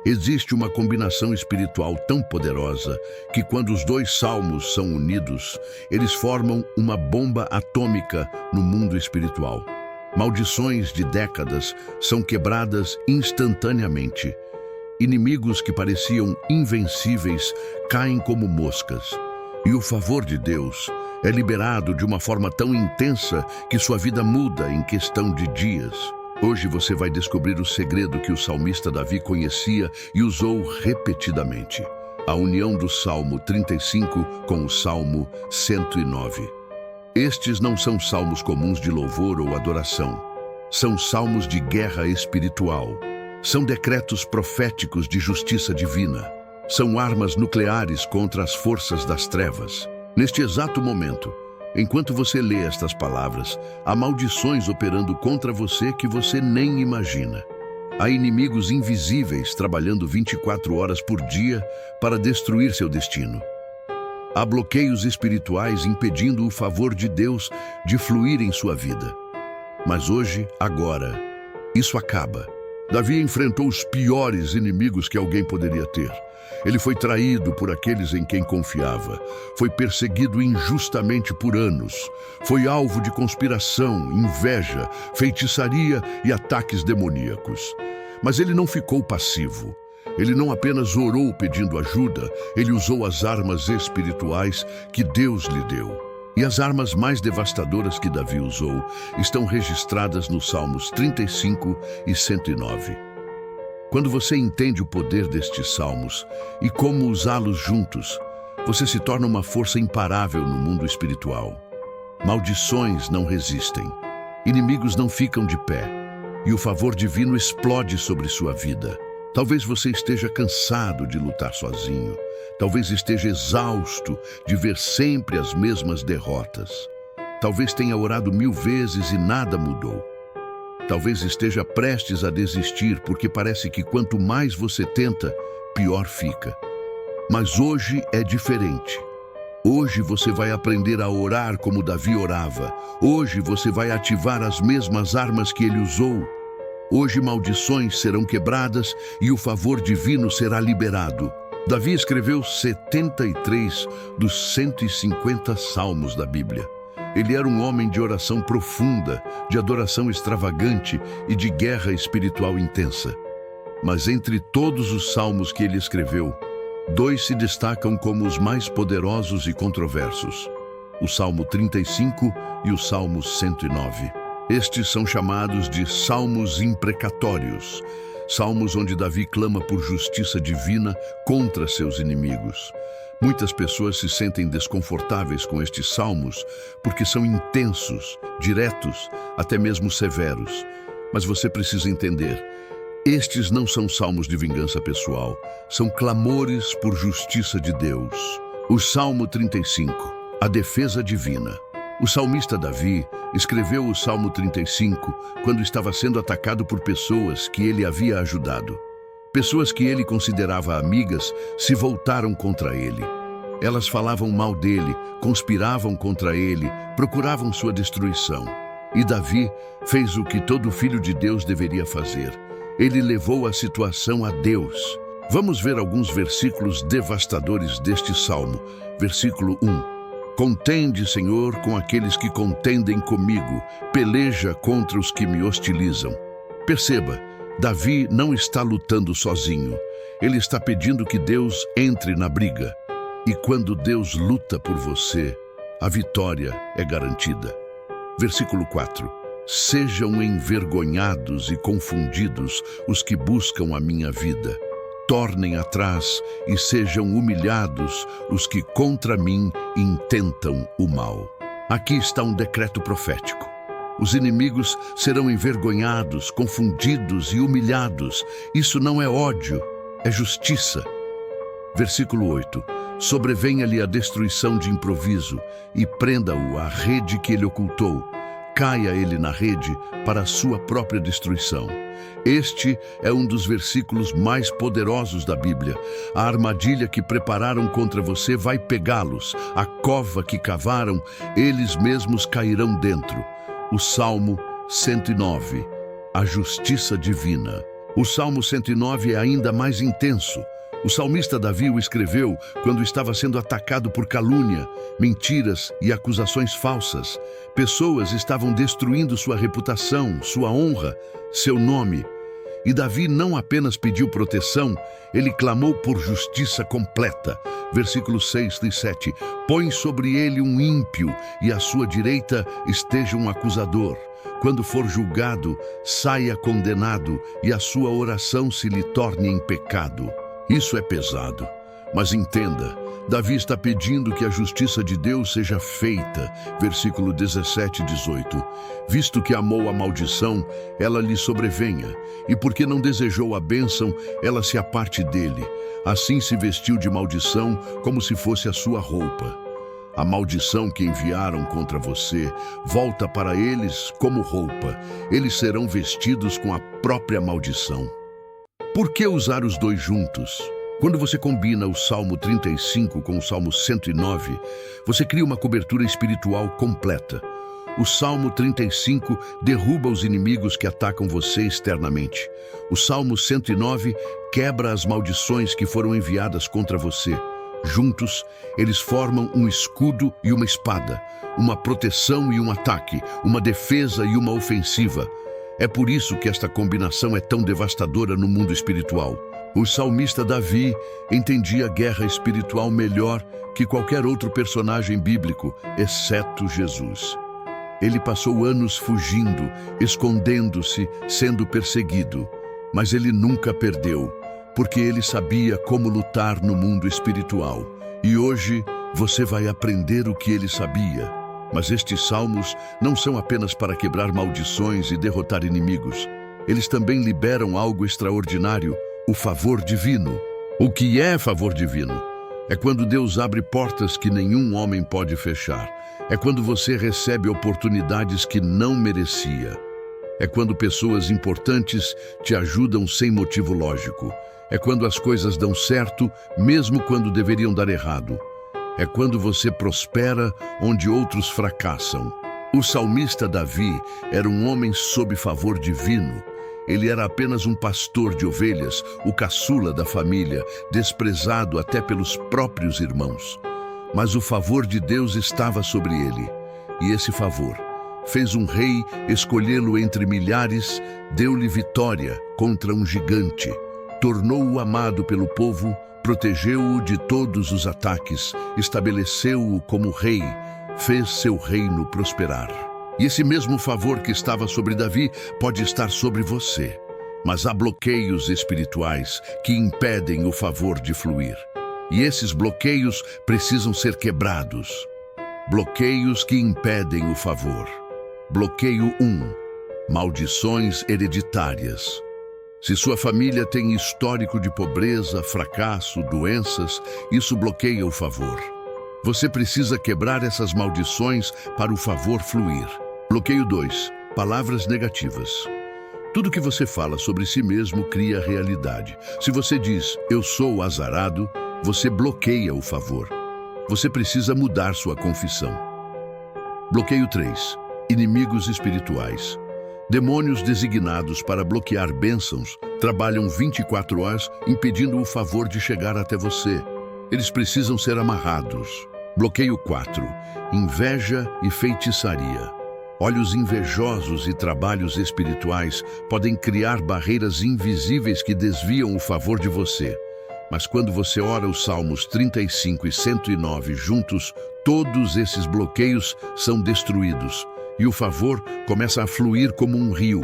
Existe uma combinação espiritual tão poderosa que, quando os dois salmos são unidos, eles formam uma bomba atômica no mundo espiritual. Maldições de décadas são quebradas instantaneamente. Inimigos que pareciam invencíveis caem como moscas. E o favor de Deus é liberado de uma forma tão intensa que sua vida muda em questão de dias. Hoje você vai descobrir o segredo que o salmista Davi conhecia e usou repetidamente: a união do Salmo 35 com o Salmo 109. Estes não são salmos comuns de louvor ou adoração. São salmos de guerra espiritual. São decretos proféticos de justiça divina. São armas nucleares contra as forças das trevas. Neste exato momento, enquanto você lê estas palavras, há maldições operando contra você que você nem imagina. Há inimigos invisíveis trabalhando 24 horas por dia para destruir seu destino. Há bloqueios espirituais impedindo o favor de Deus de fluir em sua vida. Mas hoje, agora, isso acaba. Davi enfrentou os piores inimigos que alguém poderia ter. Ele foi traído por aqueles em quem confiava. Foi perseguido injustamente por anos. Foi alvo de conspiração, inveja, feitiçaria e ataques demoníacos. Mas ele não ficou passivo. Ele não apenas orou pedindo ajuda, ele usou as armas espirituais que Deus lhe deu. E as armas mais devastadoras que Davi usou estão registradas nos Salmos 35 e 109. Quando você entende o poder destes salmos e como usá-los juntos, você se torna uma força imparável no mundo espiritual. Maldições não resistem, inimigos não ficam de pé, e o favor divino explode sobre sua vida. Talvez você esteja cansado de lutar sozinho. Talvez esteja exausto de ver sempre as mesmas derrotas. Talvez tenha orado 1000 vezes e nada mudou. Talvez esteja prestes a desistir porque parece que quanto mais você tenta, pior fica. Mas hoje é diferente. Hoje você vai aprender a orar como Davi orava. Hoje você vai ativar as mesmas armas que ele usou. Hoje maldições serão quebradas e o favor divino será liberado. Davi escreveu 73 dos 150 salmos da Bíblia. Ele era um homem de oração profunda, de adoração extravagante e de guerra espiritual intensa. Mas entre todos os salmos que ele escreveu, 2 se destacam como os mais poderosos e controversos: o Salmo 35 e o Salmo 109. Estes são chamados de salmos imprecatórios, salmos onde Davi clama por justiça divina contra seus inimigos. Muitas pessoas se sentem desconfortáveis com estes salmos porque são intensos, diretos, até mesmo severos. Mas você precisa entender, estes não são salmos de vingança pessoal, são clamores por justiça de Deus. O Salmo 35, a defesa divina. O salmista Davi escreveu o Salmo 35 quando estava sendo atacado por pessoas que ele havia ajudado. Pessoas que ele considerava amigas se voltaram contra ele. Elas falavam mal dele, conspiravam contra ele, procuravam sua destruição. E Davi fez o que todo filho de Deus deveria fazer. Ele levou a situação a Deus. Vamos ver alguns versículos devastadores deste salmo. Versículo 1. Contende, Senhor, com aqueles que contendem comigo, peleja contra os que me hostilizam. Perceba, Davi não está lutando sozinho. Ele está pedindo que Deus entre na briga. E quando Deus luta por você, a vitória é garantida. Versículo 4. Sejam envergonhados e confundidos os que buscam a minha vida. Tornem atrás e sejam humilhados os que contra mim intentam o mal. Aqui está um decreto profético. Os inimigos serão envergonhados, confundidos e humilhados. Isso não é ódio, é justiça. Versículo 8. Sobrevenha-lhe a destruição de improviso e prenda-o à rede que ele ocultou. Caia ele na rede para a sua própria destruição. Este é um dos versículos mais poderosos da Bíblia. A armadilha que prepararam contra você vai pegá-los. A cova que cavaram, eles mesmos cairão dentro. O Salmo 109, a justiça divina. O Salmo 109 é ainda mais intenso. O salmista Davi o escreveu quando estava sendo atacado por calúnia, mentiras e acusações falsas. Pessoas estavam destruindo sua reputação, sua honra, seu nome. E Davi não apenas pediu proteção, ele clamou por justiça completa. Versículos 6 e 7. Põe sobre ele um ímpio e à sua direita esteja um acusador. Quando for julgado, saia condenado e a sua oração se lhe torne em pecado. Isso é pesado, mas entenda, Davi está pedindo que a justiça de Deus seja feita. Versículo 17 e 18. Visto que amou a maldição, ela lhe sobrevenha, e porque não desejou a bênção, ela se aparte dele. Assim se vestiu de maldição, como se fosse a sua roupa. A maldição que enviaram contra você volta para eles como roupa. Eles serão vestidos com a própria maldição. Por que usar os dois juntos? Quando você combina o Salmo 35 com o Salmo 109, você cria uma cobertura espiritual completa. O Salmo 35 derruba os inimigos que atacam você externamente. O Salmo 109 quebra as maldições que foram enviadas contra você. Juntos, eles formam um escudo e uma espada, uma proteção e um ataque, uma defesa e uma ofensiva. É por isso que esta combinação é tão devastadora no mundo espiritual. O salmista Davi entendia a guerra espiritual melhor que qualquer outro personagem bíblico, exceto Jesus. Ele passou anos fugindo, escondendo-se, sendo perseguido, mas ele nunca perdeu, porque ele sabia como lutar no mundo espiritual. E hoje você vai aprender o que ele sabia. Mas estes salmos não são apenas para quebrar maldições e derrotar inimigos. Eles também liberam algo extraordinário, o favor divino. O que é favor divino? É quando Deus abre portas que nenhum homem pode fechar. É quando você recebe oportunidades que não merecia. É quando pessoas importantes te ajudam sem motivo lógico. É quando as coisas dão certo, mesmo quando deveriam dar errado. É quando você prospera onde outros fracassam. O salmista Davi era um homem sob favor divino. Ele era apenas um pastor de ovelhas, o caçula da família, desprezado até pelos próprios irmãos. Mas o favor de Deus estava sobre ele. E esse favor fez um rei escolhê-lo entre milhares, deu-lhe vitória contra um gigante, tornou-o amado pelo povo, protegeu-o de todos os ataques, estabeleceu-o como rei, fez seu reino prosperar. E esse mesmo favor que estava sobre Davi pode estar sobre você. Mas há bloqueios espirituais que impedem o favor de fluir. E esses bloqueios precisam ser quebrados. Bloqueios que impedem o favor. Bloqueio 1. Maldições hereditárias. Se sua família tem histórico de pobreza, fracasso, doenças, isso bloqueia o favor. Você precisa quebrar essas maldições para o favor fluir. Bloqueio 2. Palavras negativas. Tudo que você fala sobre si mesmo cria realidade. Se você diz, eu sou azarado, você bloqueia o favor. Você precisa mudar sua confissão. Bloqueio 3. Inimigos espirituais. Demônios designados para bloquear bênçãos trabalham 24 horas impedindo o favor de chegar até você. Eles precisam ser amarrados. Bloqueio 4. Inveja e feitiçaria. Olhos invejosos e trabalhos espirituais podem criar barreiras invisíveis que desviam o favor de você. Mas quando você ora os Salmos 35 e 109 juntos, todos esses bloqueios são destruídos. E o favor começa a fluir como um rio,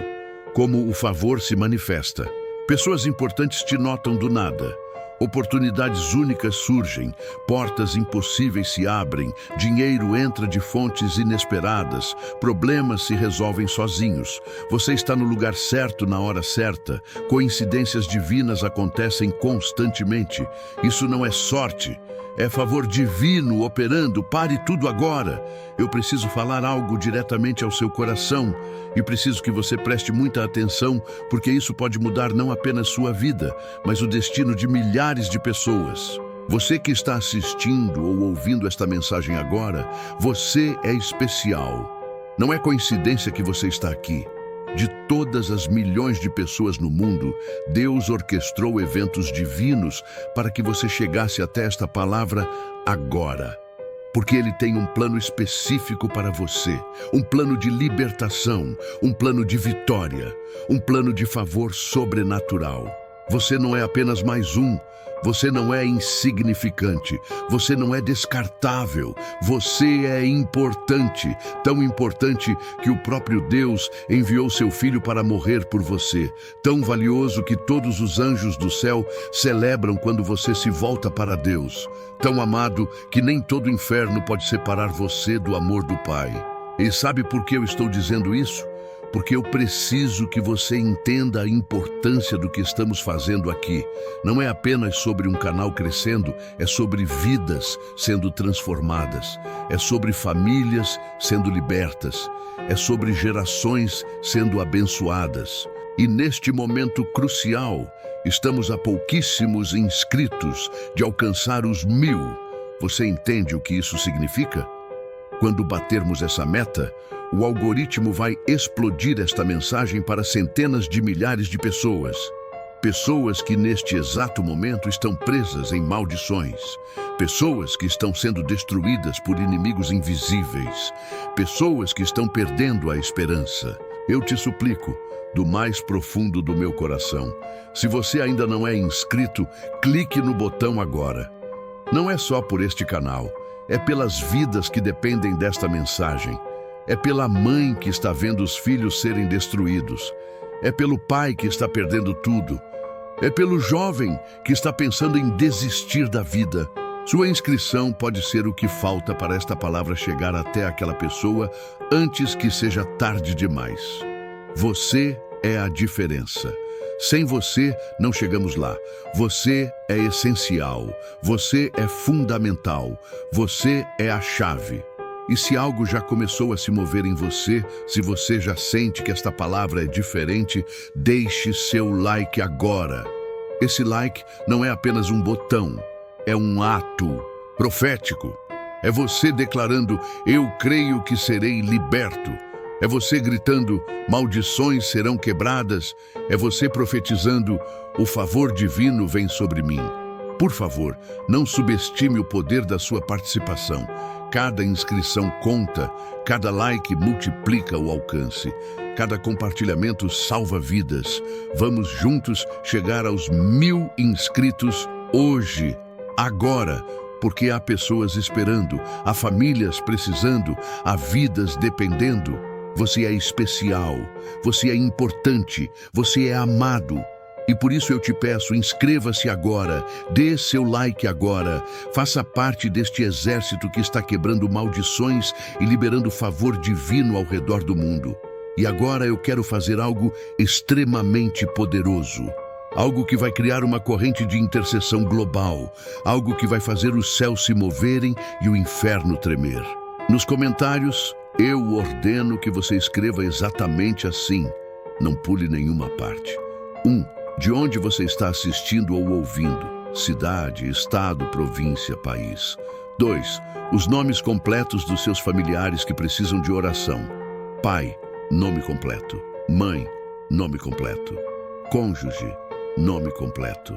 como o favor se manifesta. Pessoas importantes te notam do nada. Oportunidades únicas surgem, portas impossíveis se abrem, dinheiro entra de fontes inesperadas, problemas se resolvem sozinhos. Você está no lugar certo na hora certa, coincidências divinas acontecem constantemente. Isso não é sorte, é favor divino operando. Pare tudo agora. Eu preciso falar algo diretamente ao seu coração e preciso que você preste muita atenção, porque isso pode mudar não apenas sua vida, mas o destino de milhares de pessoas. Você que está assistindo ou ouvindo esta mensagem agora, você é especial. Não é coincidência que você está aqui. de todas as milhões de pessoas no mundo, Deus orquestrou eventos divinos para que você chegasse até esta palavra agora. Porque Ele tem um plano específico para você, um plano de libertação, um plano de vitória, um plano de favor sobrenatural. Você não é apenas mais um, você não é insignificante, você não é descartável, você é importante, tão importante que o próprio Deus enviou seu Filho para morrer por você, tão valioso que todos os anjos do céu celebram quando você se volta para Deus, tão amado que nem todo inferno pode separar você do amor do Pai. E sabe por que eu estou dizendo isso? Porque eu preciso que você entenda a importância do que estamos fazendo aqui. Não é apenas sobre um canal crescendo, é sobre vidas sendo transformadas, é sobre famílias sendo libertas, é sobre gerações sendo abençoadas. E neste momento crucial, estamos a pouquíssimos inscritos de alcançar os 1000. Você entende o que isso significa? Quando batermos essa meta, o algoritmo vai explodir esta mensagem para centenas de milhares de pessoas. Pessoas que neste exato momento estão presas em maldições. Pessoas que estão sendo destruídas por inimigos invisíveis. Pessoas que estão perdendo a esperança. Eu te suplico, do mais profundo do meu coração, se você ainda não é inscrito, clique no botão agora. Não é só por este canal, é pelas vidas que dependem desta mensagem. É pela mãe que está vendo os filhos serem destruídos. É pelo pai que está perdendo tudo. É pelo jovem que está pensando em desistir da vida. Sua inscrição pode ser o que falta para esta palavra chegar até aquela pessoa antes que seja tarde demais. Você é a diferença. Sem você, não chegamos lá. Você é essencial. Você é fundamental. Você é a chave. E se algo já começou a se mover em você, se você já sente que esta palavra é diferente, deixe seu like agora. Esse like não é apenas um botão, é um ato profético. É você declarando, eu creio que serei liberto. É você gritando, maldições serão quebradas. É você profetizando, o favor divino vem sobre mim. Por favor, não subestime o poder da sua participação. Cada inscrição conta, cada like multiplica o alcance, cada compartilhamento salva vidas. Vamos juntos chegar aos 1000 inscritos hoje, agora, porque há pessoas esperando, há famílias precisando, há vidas dependendo. Você é especial, você é importante, você é amado. E por isso eu te peço, inscreva-se agora, dê seu like agora, faça parte deste exército que está quebrando maldições e liberando favor divino ao redor do mundo. E agora eu quero fazer algo extremamente poderoso, algo que vai criar uma corrente de intercessão global, algo que vai fazer os céus se moverem e o inferno tremer. Nos comentários, eu ordeno que você escreva exatamente assim, não pule nenhuma parte. 1. De onde você está assistindo ou ouvindo? Cidade, estado, província, país. 2. Os nomes completos dos seus familiares que precisam de oração. Pai, nome completo. Mãe, nome completo. Cônjuge, nome completo.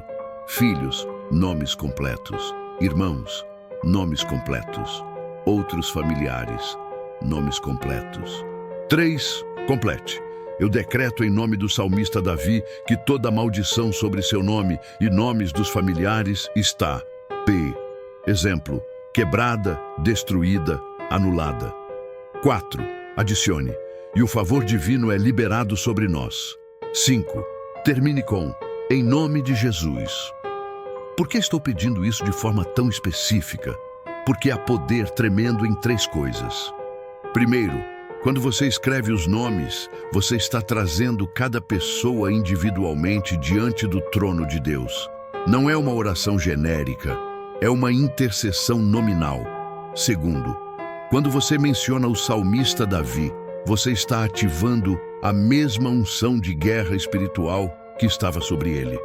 Filhos, nomes completos. Irmãos, nomes completos. Outros familiares, nomes completos. 3. Complete. Eu decreto em nome do salmista Davi que toda maldição sobre seu nome e nomes dos familiares está. P. Exemplo, quebrada, destruída, anulada. 4. Adicione. E o favor divino é liberado sobre nós. 5. Termine com, em nome de Jesus. Por que estou pedindo isso de forma tão específica? Porque há poder tremendo em 3 coisas. Primeiro, quando você escreve os nomes, você está trazendo cada pessoa individualmente diante do trono de Deus. Não é uma oração genérica, é uma intercessão nominal. Segundo, quando você menciona o salmista Davi, você está ativando a mesma unção de guerra espiritual que estava sobre ele.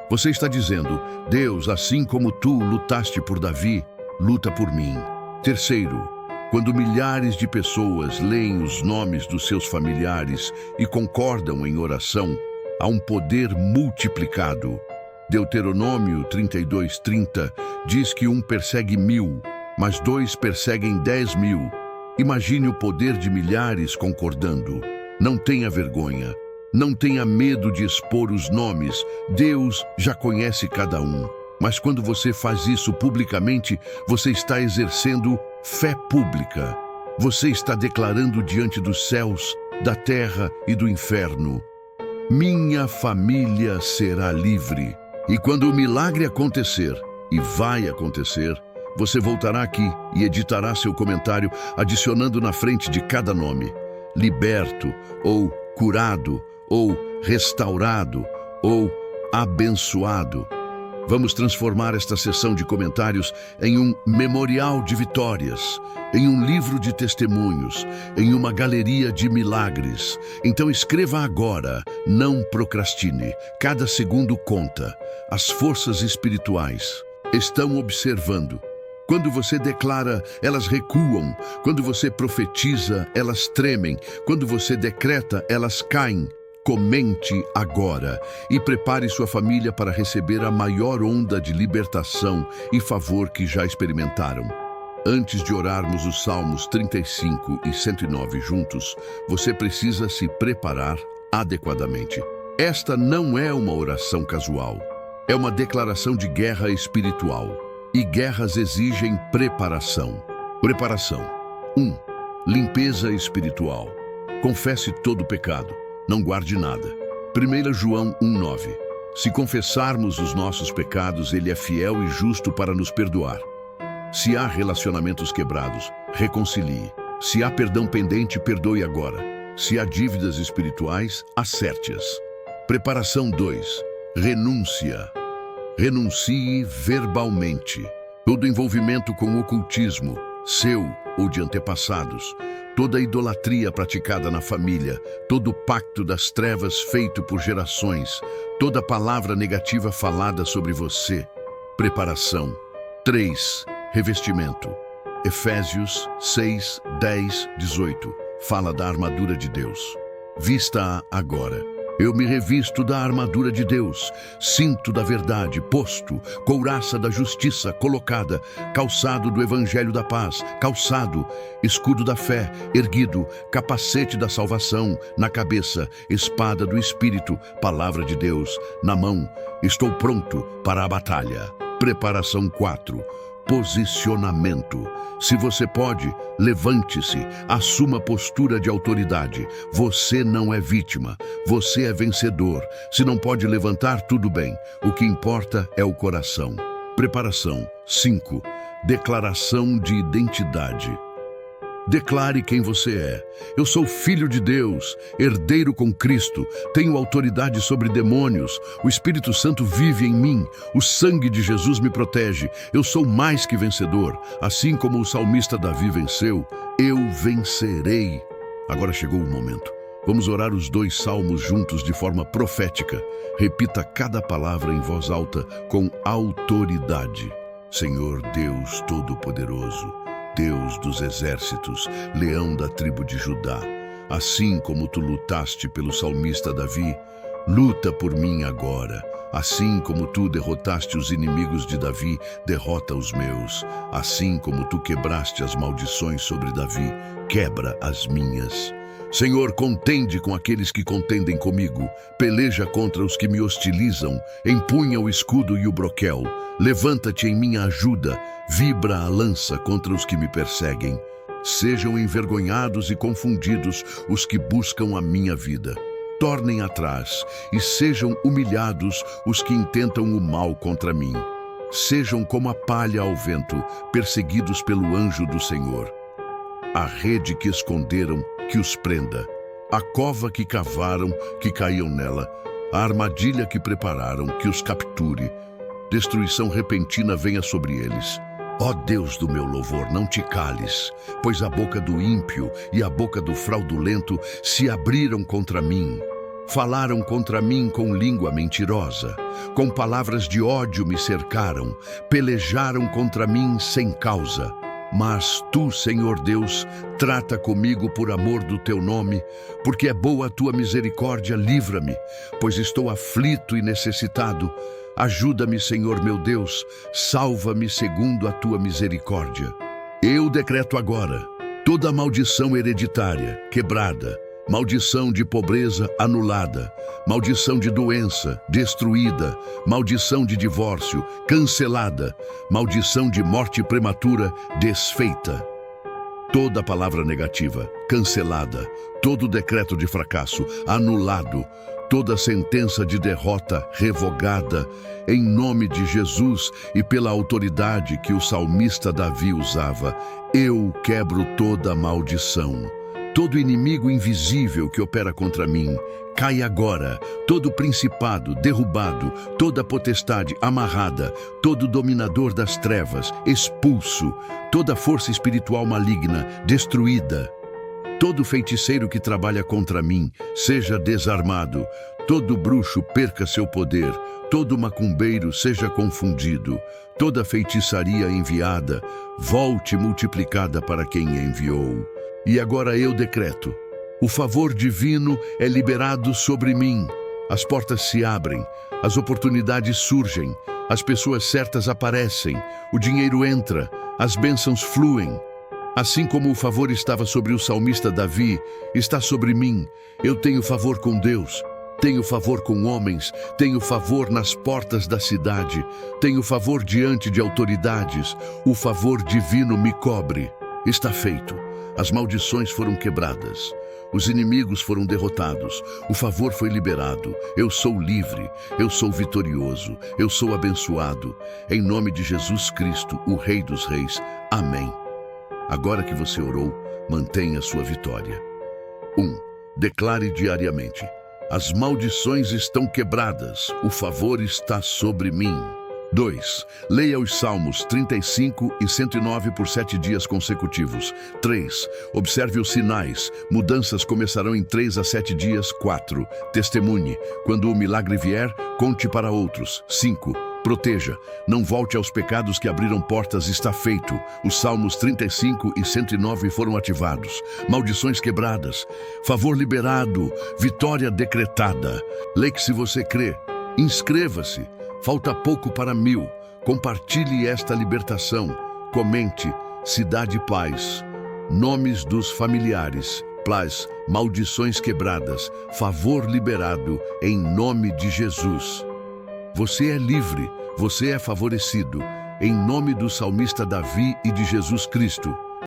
Você está dizendo, Deus, assim como tu lutaste por Davi, luta por mim. Terceiro, Quando milhares de pessoas leem os nomes dos seus familiares e concordam em oração, há um poder multiplicado. Deuteronômio 32:30 diz que 1 persegue 1000, mas 2 perseguem 10.000. Imagine o poder de milhares concordando. Não tenha vergonha. Não tenha medo de expor os nomes. Deus já conhece cada um. Mas quando você faz isso publicamente, você está exercendo fé pública. Você está declarando diante dos céus, da terra e do inferno: minha família será livre. E quando o milagre acontecer, e vai acontecer, você voltará aqui e editará seu comentário adicionando na frente de cada nome: liberto, ou curado, ou restaurado, ou abençoado. Vamos transformar esta sessão de comentários em um memorial de vitórias, em um livro de testemunhos, em uma galeria de milagres. Então escreva agora, não procrastine. Cada segundo conta. As forças espirituais estão observando. Quando você declara, elas recuam. Quando você profetiza, elas tremem. Quando você decreta, elas caem. Comente agora e prepare sua família para receber a maior onda de libertação e favor que já experimentaram. Antes de orarmos os Salmos 35 e 109 juntos, você precisa se preparar adequadamente. Esta não é uma oração casual. É uma declaração de guerra espiritual. E guerras exigem preparação. Preparação. 1. Limpeza espiritual. Confesse todo o pecado. Não guarde nada. 1 João 1:9. Se confessarmos os nossos pecados, Ele é fiel e justo para nos perdoar. Se há relacionamentos quebrados, reconcilie. Se há perdão pendente, perdoe agora. Se há dívidas espirituais, acerte-as. Preparação 2. Renúncia. Renuncie verbalmente. Todo envolvimento com o ocultismo, seu ou de antepassados, toda idolatria praticada na família, todo pacto das trevas feito por gerações, toda palavra negativa falada sobre você. Preparação. 3. Revestimento. Efésios 6, 10, 18. Fala da armadura de Deus. Vista-a agora. Eu me revisto da armadura de Deus, cinto da verdade posto, couraça da justiça colocada, calçado do evangelho da paz, calçado, escudo da fé erguido, capacete da salvação na cabeça, espada do Espírito, palavra de Deus na mão. Estou pronto para a batalha. Preparação 4. Posicionamento. Se você pode, levante-se, assuma postura de autoridade. Você não é vítima, você é vencedor. Se não pode levantar, tudo bem. O que importa é o coração. Preparação 5. Declaração de identidade. Declare quem você é. Eu sou filho de Deus, herdeiro com Cristo, tenho autoridade sobre demônios, o Espírito Santo vive em mim, o sangue de Jesus me protege, eu sou mais que vencedor, assim como o salmista Davi venceu, eu vencerei. Agora chegou o momento. Vamos orar os 2 salmos juntos de forma profética. Repita cada palavra em voz alta com autoridade. Senhor Deus Todo-Poderoso, Deus dos exércitos, leão da tribo de Judá, assim como tu lutaste pelo salmista Davi, luta por mim agora. Assim como tu derrotaste os inimigos de Davi, derrota os meus. Assim como tu quebraste as maldições sobre Davi, quebra as minhas. Senhor, contende com aqueles que contendem comigo, peleja contra os que me hostilizam, empunha o escudo e o broquel, levanta-te em minha ajuda, vibra a lança contra os que me perseguem. Sejam envergonhados e confundidos os que buscam a minha vida. Tornem atrás e sejam humilhados os que intentam o mal contra mim. Sejam como a palha ao vento, perseguidos pelo anjo do Senhor. A rede que esconderam, que os prenda. A cova que cavaram, que caiam nela. A armadilha que prepararam, que os capture. Destruição repentina venha sobre eles. Ó Deus do meu louvor, não te cales, pois a boca do ímpio e a boca do fraudulento se abriram contra mim. Falaram contra mim com língua mentirosa, com palavras de ódio me cercaram, pelejaram contra mim sem causa. Mas tu, Senhor Deus, trata comigo por amor do teu nome, porque é boa a tua misericórdia, livra-me, pois estou aflito e necessitado. Ajuda-me, Senhor meu Deus, salva-me segundo a tua misericórdia. Eu decreto agora toda maldição hereditária quebrada, maldição de pobreza anulada, maldição de doença destruída, maldição de divórcio cancelada, maldição de morte prematura desfeita. Toda palavra negativa cancelada, todo decreto de fracasso anulado, toda sentença de derrota revogada, em nome de Jesus e pela autoridade que o salmista Davi usava. Eu quebro toda maldição. Todo inimigo invisível que opera contra mim, cai agora. Todo principado derrubado, toda potestade amarrada, todo dominador das trevas expulso, toda força espiritual maligna destruída. Todo feiticeiro que trabalha contra mim seja desarmado, todo bruxo perca seu poder, todo macumbeiro seja confundido, toda feitiçaria enviada volte multiplicada para quem a enviou. E agora eu decreto: o favor divino é liberado sobre mim. As portas se abrem, as oportunidades surgem, as pessoas certas aparecem, o dinheiro entra, as bênçãos fluem. Assim como o favor estava sobre o salmista Davi, está sobre mim. Eu tenho favor com Deus, tenho favor com homens, tenho favor nas portas da cidade, tenho favor diante de autoridades. O favor divino me cobre. Está feito. As maldições foram quebradas. Os inimigos foram derrotados. O favor foi liberado. Eu sou livre. Eu sou vitorioso. Eu sou abençoado. Em nome de Jesus Cristo, o Rei dos Reis. Amém. Agora que você orou, mantenha sua vitória. 1. Declare diariamente: as maldições estão quebradas. O favor está sobre mim. 2. Leia os Salmos 35 e 109 por 7 dias consecutivos. 3. Observe os sinais. Mudanças começarão em 3 a 7 dias. 4. Testemunhe. Quando o milagre vier, conte para outros. 5. Proteja. Não volte aos pecados que abriram portas. Está feito. Os Salmos 35 e 109 foram ativados. Maldições quebradas. Favor liberado. Vitória decretada. Leia se você crê. Inscreva-se. Falta pouco para 1000. Compartilhe esta libertação. Comente: Cidade Paz. Nomes dos familiares. Paz. Maldições quebradas. Favor liberado. Em nome de Jesus. Você é livre. Você é favorecido. Em nome do salmista Davi e de Jesus Cristo.